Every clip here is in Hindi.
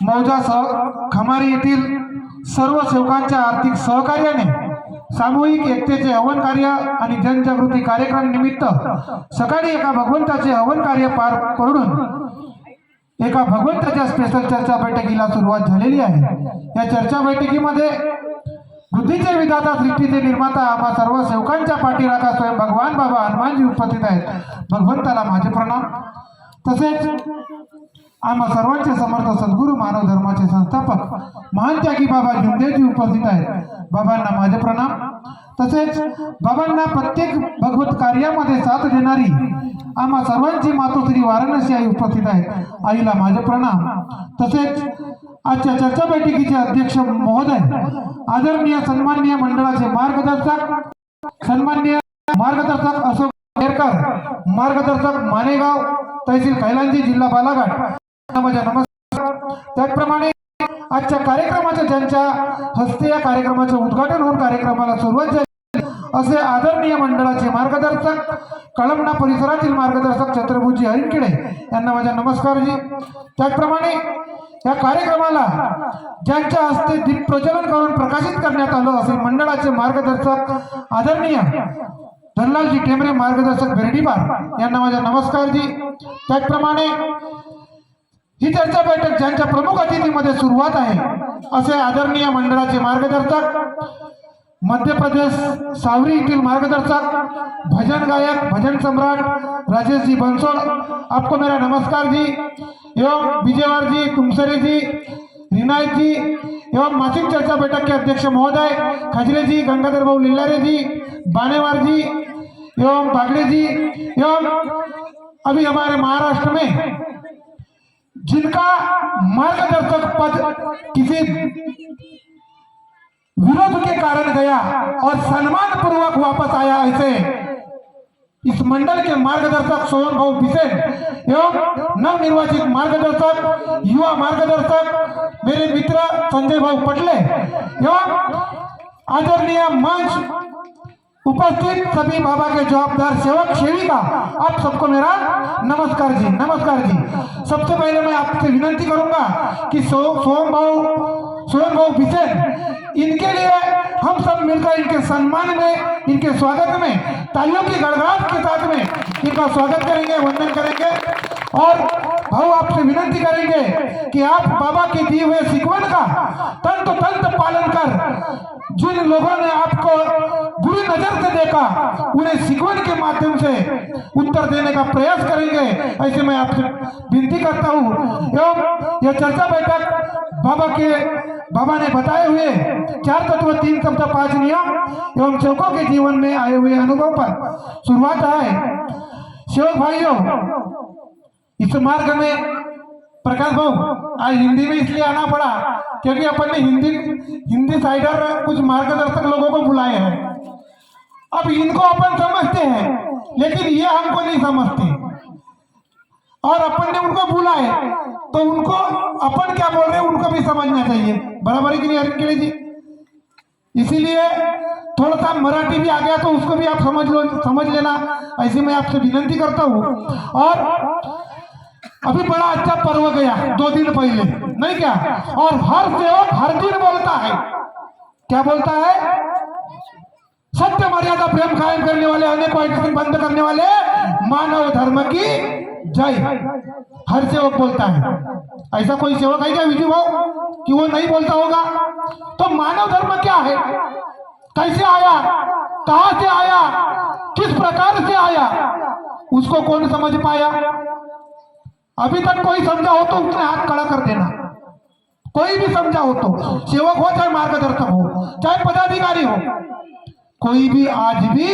मौजा खमारी येथील सर्व सेवकांच्या आर्थिक सहकार्याने सामूहिक एकतेचे हवन कार्य आणि जनजागृती कार्यक्रम निमित्त सकाळी एका भगवंताचे हवन कार्य पार पडून एका भगवंताच्या स्पेशल चर्चा बैठकीला सुरुवात झालेली आहे। या चर्चा बैठकीमध्ये बुद्धीचे विधाता सृष्टीचे निर्माता आम्हा सर्व सेवकांच्या पाठीराखा स्वयं भगवान बाबा हनुमानजी उपस्थित आहेत। भगवंताला माझे प्रणाम। तसेच आम्हा सर्वांचे समर्थ सद्गुरू मानव धर्माचे संस्थापक महान त्यागी बाबा जुमदेवजी उपस्थित आहेत। बाबांना माझे प्रणाम। तसेच बाबांना प्रत्येक भगवत कार्यामध्ये साथ देणारी आम्हा सर्वांची मातोश्री वाराणसी आई उपस्थित आहेत। आईला माझे प्रणाम। तसेच आजच्या चर्चा बैठकीचे अध्यक्ष महोदय, आदरणीय सन्माननीय मंडळाचे सन्माननीय मार्गदर्शक अशोक केरकर, मार्गदर्शक मानेगाव तहसील कैलांजी जिल्हा बालाघाट, माझ्या नमस्कार। त्याचप्रमाणे आजच्या कार्यक्रमाच्या ज्यांच्या हस्ते या कार्यक्रमाचे उद्घाटन होऊन कार्यक्रमाला सुरुवात झाली असे आदरणीय मंडळाचे मार्गदर्शक, कळमना परिसरातील मार्गदर्शक छत्रपती हरिणखेडे यांना माझा नमस्कार जी। त्याचप्रमाणे या कार्यक्रमाला ज्यांच्या हस्ते दीप प्रज्वलन करून प्रकाशित करण्यात आलं असे मंडळाचे मार्गदर्शक आदरणीय धनलालजी टेमरे, मार्गदर्शक बेर्डीबार यांना माझा नमस्कार जी। त्याचप्रमाणे ही चर्चा बैठक ज्यांच्या प्रमुख अतिथीमध्ये सुरुवात आहे असे आदरणीय मंडळाचे मार्गदर्शक, मध्य प्रदेश सावरी येथील मार्गदर्शक, भजन गायक, भजन सम्राट राजेश जी बंसोड़, आपको मेरा नमस्कार जी। एवं विजयवार जी, तुमसरे जी, रिनायत जी एवं मासिक चर्चा बैठक के अध्यक्ष महोदय खजरे जी, गंगाधर भाऊ लिल्लारे जी, बानेवार जी एवं बागड़े जी, एवं अभी हमारे महाराष्ट्र में जिनका मार्गदर्शक पद किसी विरोध के कारण गया और सम्मान पूर्वक वापस आया, ऐसे इस मंडल के मार्गदर्शक सोहन भाऊ बिसेन एवं नवनिर्वाचित मार्गदर्शक, युवा मार्गदर्शक मेरे मित्र संजय भाऊ पटले एवं आदरणीय मंच उपस्थित सभी बाबा के जवाबदार सेवक सेविका, आप सबको मेरा नमस्कार जी, नमस्कार जी। सबसे पहले मैं आपसे विनंती करूंगा कि सोहन भाऊ बिसेन, इनके लिए हम सब मिलकर इनके सम्मान में, इनके स्वागत में तालियों की गड़गड़ाहट के साथ में इनका स्वागत करेंगे, वंदन करेंगे। और भाऊ आपसे विनंती करेंगे कि आप बाबा के दिए हुए सिकवन का तंत पालन कर जिन लोगों ने आपको बुरी नजर से देखा उन्हें सिकवन के माध्यम से उत्तर देने का प्रयास करेंगे, ऐसे मैं आपसे विनती करता हूँ। एवं यह चर्चा बैठक बाबा ने बताए हुए 4 तत्व 3 शब्द 5 नियम एवं सेवकों के जीवन में आए हुए अनुभव पर शुरुआत है। सेवक भाइयों, इस मार्ग में प्रकाश भाऊ आज हिंदी में इसलिए आना पड़ा क्योंकि अपन ने हिंदी साइडर कुछ मार्गदर्शक लोगों को बुलाए हैं। अब इनको अपन समझते हैं लेकिन ये हमको नहीं समझते, और अपन ने उनको बुलाए तो उनको अपन क्या बोल रहे हैं उनको भी समझना चाहिए, बराबर है कि नहीं हरिणखेड़े जी? इसीलिए थोड़ा सा मराठी भी आ गया तो उसको भी आप समझ लेना, ऐसे मैं आपसे विनंती करता हूँ। और अभी बड़ा अच्छा पर्व गया 2 दिन पहले, नहीं क्या? और हर सेवक हर दिन बोलता है, क्या बोलता है? सत्य मर्यादा प्रेम कायम करने वाले, अनेक वाइट बंद करने वाले, मानव धर्म की जय, हर सेवक बोलता है। ऐसा कोई सेवक है क्या विजू भाव कि वो नहीं बोलता होगा? तो मानव धर्म क्या है, कैसे आया, कहां से आया, किस प्रकार से आया, उसको कौन समझ पाया? अभी तक कोई समझा हो तो उसने हाथ खड़ा कर देना। कोई भी समझा हो तो, सेवक हो चाहे मार्गदर्शक हो चाहे पदाधिकारी हो, कोई भी आज भी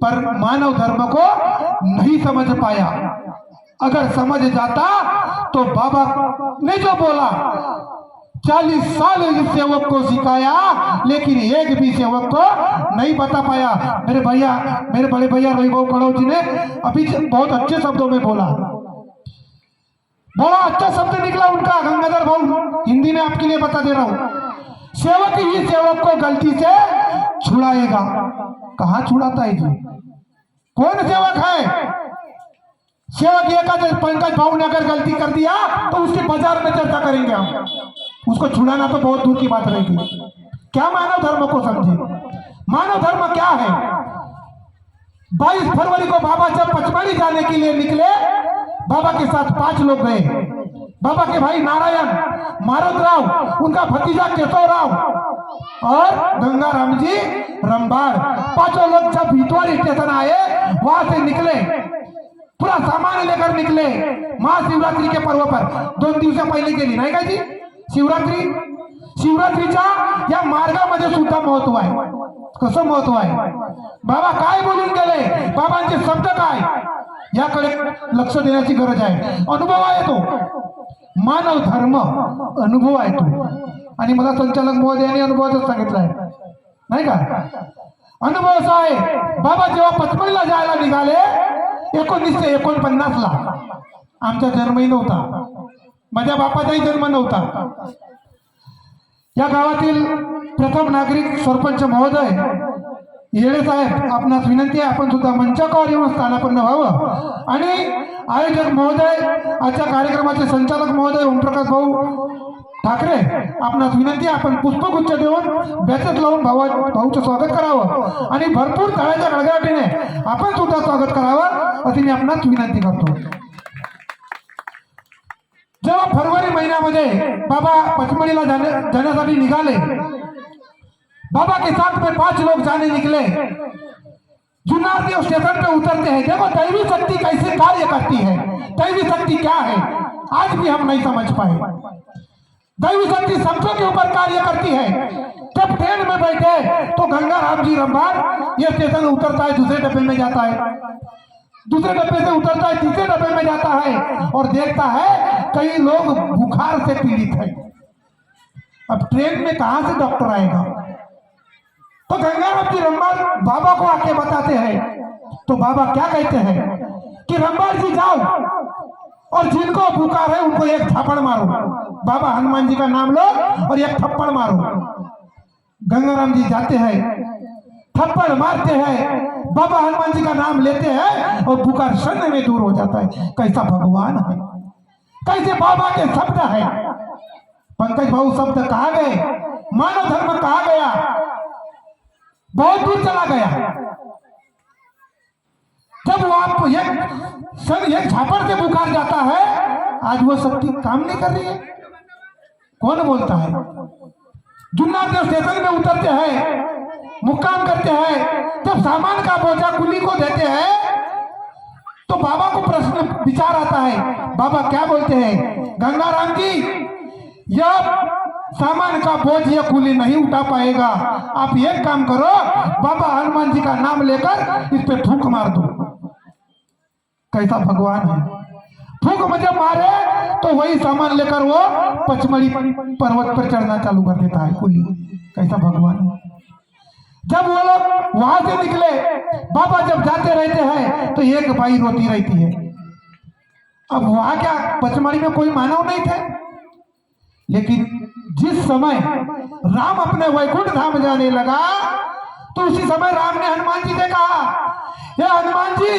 पर मानव धर्म को नहीं समझ पाया। अगर समझ जाता तो बाबा ने जो बोला 40 साल इस सेवक को सिखाया लेकिन एक भी सेवक को नहीं बता पाया। मेरे बड़े भैया रविभाऊ कड़ो जी ने अभी बहुत अच्छे शब्दों में बोला, बड़ा अच्छा शब्द निकला उनका, गंगाधर भाऊ हिंदी में आपके लिए बता दे रहा हूं। सेवक ही सेवक को गलती से छुड़ाएगा। कहां छुड़ाता है जी? कौन सेवक है? सेवक ये का पंकज भाऊ ने अगर गलती कर दिया तो उसके बाजार में चर्चा करेंगे हम। उसको छुड़ाना तो बहुत दूर की बात रहेगी। क्या मानव धर्म को समझे? मानव धर्म क्या है? 22 फरवरी को बाबा जब पचमढ़ी जाने के लिए निकले, बाबा के साथ 5 लोग गए। बाबा के भाई नारायण, मारुतराव, उनका भतीजा केशवराव और गंगाराम जी रंबाड़, 5 लोग जब भीतवारी स्टेशन आए, वहां से निकले, पूरा सामान लेकर निकले महाशिवरात्रि के पर्व पर 2 दिवस पहिले गेली नाही का जी शिवरात्रीच्या या मार्गामध्ये सुद्धा महत्व आहे। कसं महत्व आहे? बाबा काय बोलून गेले, बाबांचे शब्द काय, याकडे लक्ष देण्याची गरज आहे। अनुभव आहे तो, मानव धर्म अनुभव आहे तो। आणि मला संचालक महोदयांनी अनुभवाच सांगितलं आहे नाही का? अनुभव असा आहे, बाबा जेव्हा पचमढीला जायला निघाले 1949 ला, आमचा जन्मही नव्हता, माझ्या बापाचाही जन्म नव्हता। या गावातील प्रथम नागरिक सरपंच महोदय येळे साहेब, आपणास विनंती आहे आपण सुद्धा मंचावर येऊन स्थानापन्न व्हावं। आणि आयोजक महोदय, आजच्या कार्यक्रमाचे संचालक महोदय ओमप्रकाश भाऊ ठाकरे, आपणास विनंती आहे आपण पुष्पगुच्छ देऊन बॅचेस लावून भाऊचं स्वागत करावं आणि भरपूर टाळ्याच्या गडगडाटीने आपण सुद्धा स्वागत करावं अशी मी आपणास विनंती करतो। जेव्हा फरवरी महिन्यामध्ये बाबा पचमढ़ीला जाण्यासाठी निघाले, बाबा के साथ में 5 लोग जाने निकले। जुन्नर देव स्टेशन पे उतरते हैं। देखो दैवी शक्ति कैसे कार्य करती है, दैवी शक्ति क्या है आज भी हम नहीं समझ पाए। दैवी शक्ति सबके के ऊपर कार्य करती है। जब ट्रेन में बैठे तो गंगाराम जी रंबाड़ ये स्टेशन उतरता है, दूसरे डब्बे में जाता है, दूसरे डब्बे से उतरता है, तीसरे डब्बे में जाता है और देखता है कई लोग बुखार से पीड़ित है। अब ट्रेन में कहां से डॉक्टर आएगा? तो गंगाराम जी रंबाड़ बाबा को आके बताते हैं। तो बाबा क्या कहते हैं कि रंबाड़ जी जाओ और जिनको बुखार है उनको एक थप्पड़ मारो। बाबा हनुमान जी का नाम लो और एक थप्पड़ मारो। गंगाराम जी जाते हैं, थप्पड़ मारते हैं, बाबा हनुमान जी का नाम लेते हैं और बुखार क्षण में दूर हो जाता है। कैसा भगवान है, कैसे बाबा के शब्द है। पंकज भाऊ शब्द कहा गए, मानव धर्म कहा गया, बहुत दूर चला गया। जब वो आपको एक झापड़ से बुखार जाता है, आज वो शक्ति काम नहीं कर रही है। कौन बोलता है? जुन्नर देव स्टेशन में उतरते हैं, मुक्काम करते हैं, जब सामान का बोझा कुली को देते हैं तो बाबा को प्रश्न विचार आता है। बाबा क्या बोलते हैं? गंगाराम जी यह सामान का बोझ ये कुली नहीं उठा पाएगा, आप एक काम करो, बाबा हनुमान जी का नाम लेकर इस पे फूंक मार दो। कैसा भगवान है। फूंक मुझे मारे तो वही सामान लेकर वो पचमढ़ी पर्वत पर चढ़ना चालू कर देता है कुली। कैसा भगवान है। जब वो लोग वहां से निकले, बाबा जब जाते रहते हैं तो एक बाई रोती रहती है। अब वहां क्या पचमढ़ी में कोई मानव नहीं थे, लेकिन जिस समय राम अपने वैकुंठ धाम जाने लगा तो उसी समय राम ने हनुमान जी से कहा, हे हनुमान जी,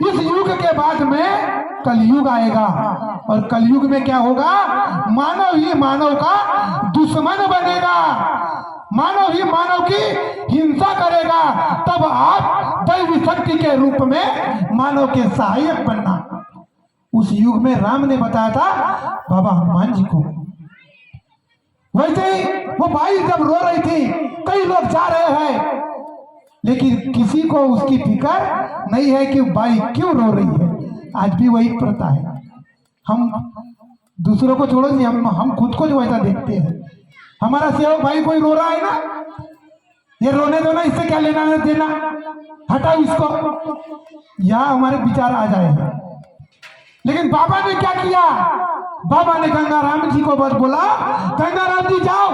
इस युग के बाद में कलयुग आएगा और कलयुग में क्या होगा? मानव ही मानव का दुश्मन बनेगा, मानव ही मानव की हिंसा करेगा, तब आप दैवी शक्ति के रूप में मानव के सहायक बनना। उस युग में राम ने बताया था बाबा हनुमान जी को। वैसे ही वो बाई जब रो रही थी, कई लोग जा रहे हैं, लेकिन किसी को उसकी फिक्र नहीं है कि बाई क्यों रो रही है। आज भी वही प्रथा है। हम दूसरों को छोड़ो जी, हम खुद को जो ऐसा देखते हैं। हमारा सेवक भाई कोई रो रहा है ना, ये रोने दो ना, इससे क्या लेना देना, हटाओ इसको, यहाँ हमारे विचार आ जाएगा। लेकिन बाबा ने क्या किया? बाबा ने गंगाराम जी को बस बोला, गंगाराम जी जाओ,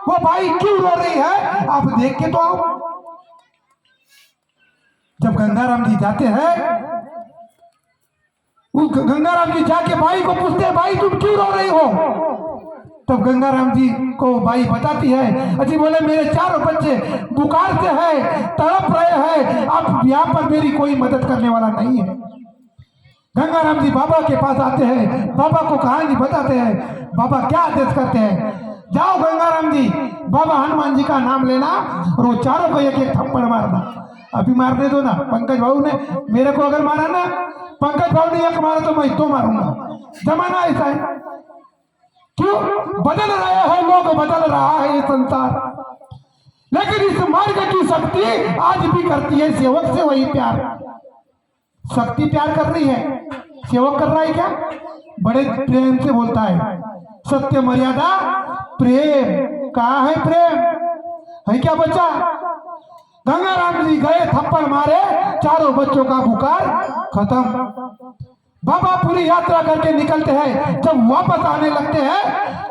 वो भाई क्यों रो रही है आप देख के तो आओ। जब गंगाराम जी जाते हैं, गंगाराम जी जाके भाई को पूछते हैं, भाई तुम क्यों रो रही हो? तब गंगाराम जी को भाई बताती है, अजी बोले मेरे 4 बच्चे बुखार से है, तड़प रहे हैं, अब यहाँ पर मेरी कोई मदद करने वाला नहीं है। गंगाराम जी बाबा के पास आते हैं, बाबा को कहानी बताते हैं। बाबा क्या आदेश करते हैं, जाओ गंगाराम जी, बाबा हनुमान जी का नाम लेना और वो चारों को एक एक थप्पड़ मारना। अभी मारने दो ना, पंकज भाऊ ने मेरे को अगर मारा ना, पंकज भाऊ ने एक मारा तो मैं दो मारूंगा। जमाना ऐसा है, क्यों बदल रहे हो लोग, बदल रहा है ये संसार, लेकिन इस मार्ग की शक्ति आज भी करती है सेवक से वही प्यार। शक्ति प्यार कर रही है, सेवक कर रहा है क्या, बड़े प्रेम से बोलता है। सत्य मर्यादा प्रेम, कहाँ है प्रेम, है क्या बच्चा। गंगाराम जी गए, थप्पड़ मारे, चारों बच्चों का बुखार खत्म। बाबा पूरी यात्रा करके निकलते हैं, जब वापस आने लगते हैं,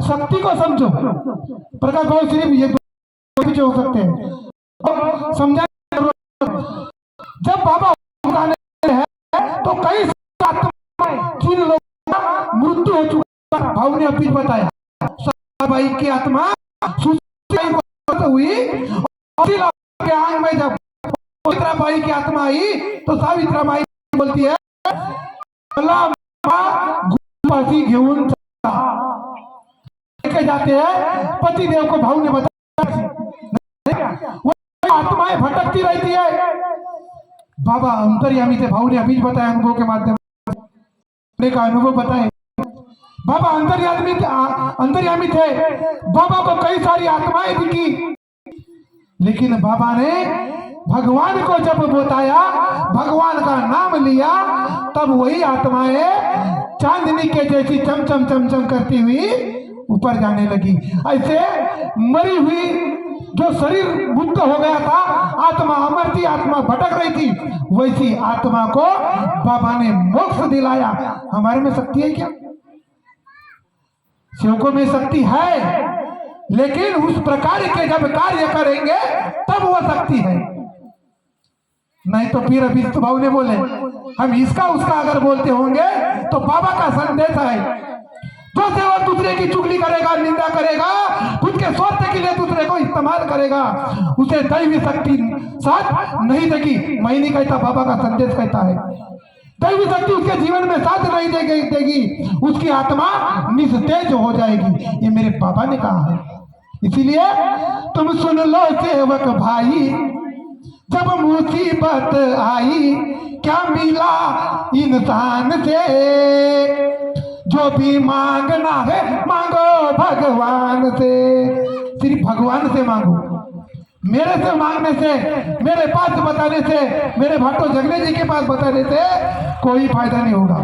शक्ति को समझो। प्रकाश भाव सिर्फ ये दो हो सकते हैं, समझा। जब बाबा आने हैं तो कई जिन लोगों का मृत्यु हो चुका, भाव ने अभी बताया, बाई की आत्मा हुई के आंग में जब सावित्रा बाई की आत्मा आई तो सावित्रा बाई बोलती है, घेऊन लेके जाते हैं। पति देव को भाव ने बताया, वो आत्माएं भटकती रहती है। बाबा अंतर्यामी थे, भाव ने अभी बताया, अनुभव के माध्यम से का अनुभव बताए। बाबा अंतर्यामी थे, बाबा को कई सारी आत्माएं दिखी, लेकिन बाबा ने भगवान को जब बताया, भगवान का नाम लिया, तब वही आत्माएं चांदनी के जैसी चमचम चमचम करती हुई ऊपर जाने लगी। ऐसे मरी हुई जो शरीर मुक्त हो गया था, आत्मा अमर थी, आत्मा भटक रही थी, वैसी आत्मा को बाबा ने मोक्ष दिलाया। हमारे में शक्ति है क्या, सेवकों में शक्ति है, लेकिन उस प्रकार के जब कार्य करेंगे तब वह शक्ति है। नहीं तो फिर अभी तो भाव ने बोले, हम इसका उसका अगर बोलते होंगे तो बाबा का संदेश है, जो सेवक दूसरे की चुगली करेगा, निंदा करेगा, खुद के स्वार्थ के लिए दूसरे को इस्तेमाल करेगा, उसे दैवी शक्ति साथ नहीं देगी। मैं नहीं कहता, बाबा का संदेश कहता है, दैवी शक्ति उसके जीवन में साथ नहीं देगी, उसकी आत्मा निस्तेज हो जाएगी। ये मेरे बाबा ने कहा है। इसीलिए तुम सुन लो सेवक भाई, जब मुसीबत आई क्या मिला इंसान से, जो भी मांगना है मांगो भगवान से। सिर्फ भगवान से मांगो, मेरे से मांगने से, मेरे पास बताने से, मेरे भाटो जगने जी के पास बताने से कोई फायदा नहीं होगा।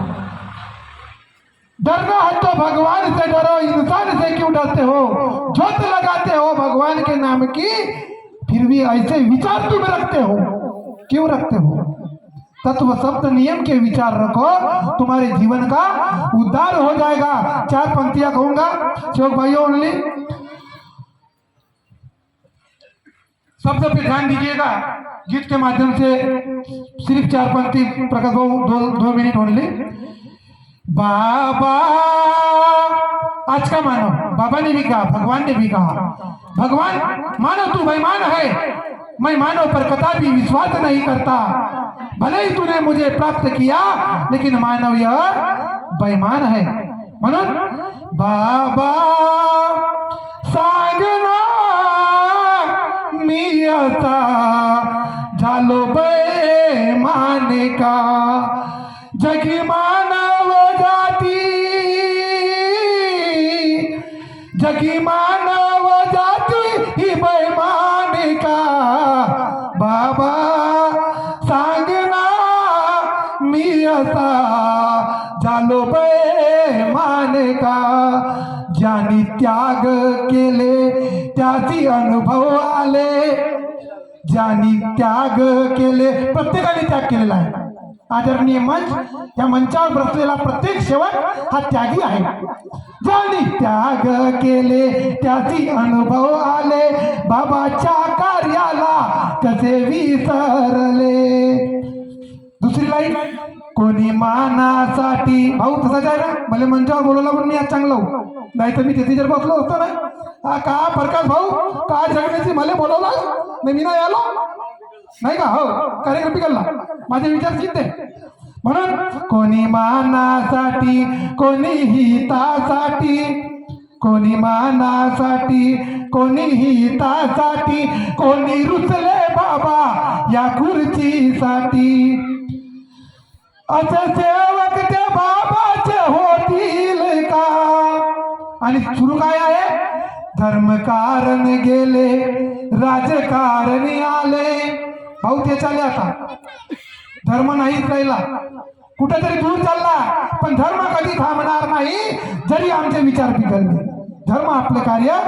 डरना है तो भगवान से डरो, इंसान से क्यों डरते हो। जोत लगाते हो भगवान के नाम की, फिर भी ऐसे विचार तुम रखते हो, क्यों रखते हो। तत्व शब्द नियम के विचार रखो, तुम्हारे जीवन का उद्धार हो जाएगा। 4 पंक्तियां कहूंगा, सेवक भाइयों ओनली, शब्द पे ध्यान दीजिएगा। गीत के माध्यम से सिर्फ 4 पंक्ति, प्रकाश भाऊ 2 मिनट ओनली। बाबा आज का मानो, बाबा ने भी कहा, भगवान ने भी कहा, भगवान मानो तू बेईमान है, मैं मानव पर कदापि विश्वास नहीं करता, भले ही तूने मुझे प्राप्त किया, लेकिन मानव यह बेईमान है। म्हणून बाबा सांगना मी आता झालो बेईमान का, जगी मानव जाती, जगी मानव जाती ही बेईमान का, बाबा सांगना मी असा झालो बेईमान का, ज्यानी त्याग केले त्याची अनुभव आले, ज्यानी त्याग केले, प्रत्येकाने त्याग केलेला आहे। आदरणीय मंच, या मंचावर बसलेला प्रत्येक सेवक हा त्यागी आहे। ज्यानी त्याग केले त्याची अनुभव आले, बाबाच्या कार्याला कसे विसरले। दुसरी लाईन, कोणी मानासाठी, भाऊ तसाच आहे ना, भले मंचावर बोलवला पण मी आज चांगला हो, नाही तर मी तिथे जर बसलो होतो ना, हा का प्रकाश भाऊ का जगण्याची मला बोलवला नाही, मी नाही आलो नाही का, हो कार्यक्रम बिघडला, माझे विचार चिंते। म्हणून कोणी मानासाठी, कोणी हितासाठी, कोणी मानासाठी, कोणी हितासाठी, कोणी रुसले बाबा या खुर्चीसाठी. असे सेवक ते बाबाचे होतील का? आणि सुरू काय आहे? धर्मकारण गेले, राजकारण आले. भाऊ ते चाले आता, धर्म नाहीच राहिला, कुठेतरी दूर चालला, पण धर्म कधी थांबणार नाही. जरी आमचे विचार बिघडले, धर्म आपले कार्य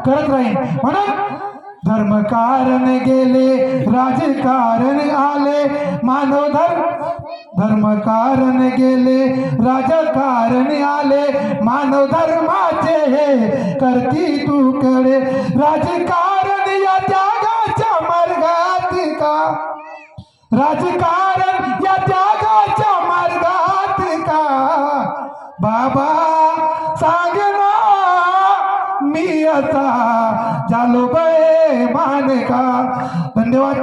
करत राहील. म्हणून धर्मकारण गेले, राजकारण आले, मानव धर्मकारण गेले, राजकारण आले, मानव धर्माचे हे करती तुकडे. राजकारण या त्यागाच्या मार्गात का? राजकारण या त्यागाच्या मार्गात का? बाबा सांग ना, मी आता झालो बेमान का? धन्यवाद.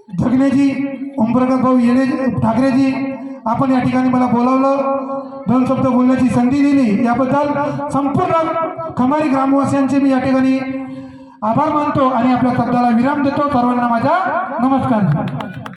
जगनेजी, ओमप्रकाश भाऊ येणे ठाकरेजी, आपण या ठिकाणी मला बोलावलं, 2 शब्द बोलण्याची संधी दिली, याबद्दल संपूर्ण खमारी ग्रामवासियांचे मी या ठिकाणी आभार मानतो आणि आपल्या शब्दाला विराम देतो. सर्वांना माझा नमस्कार.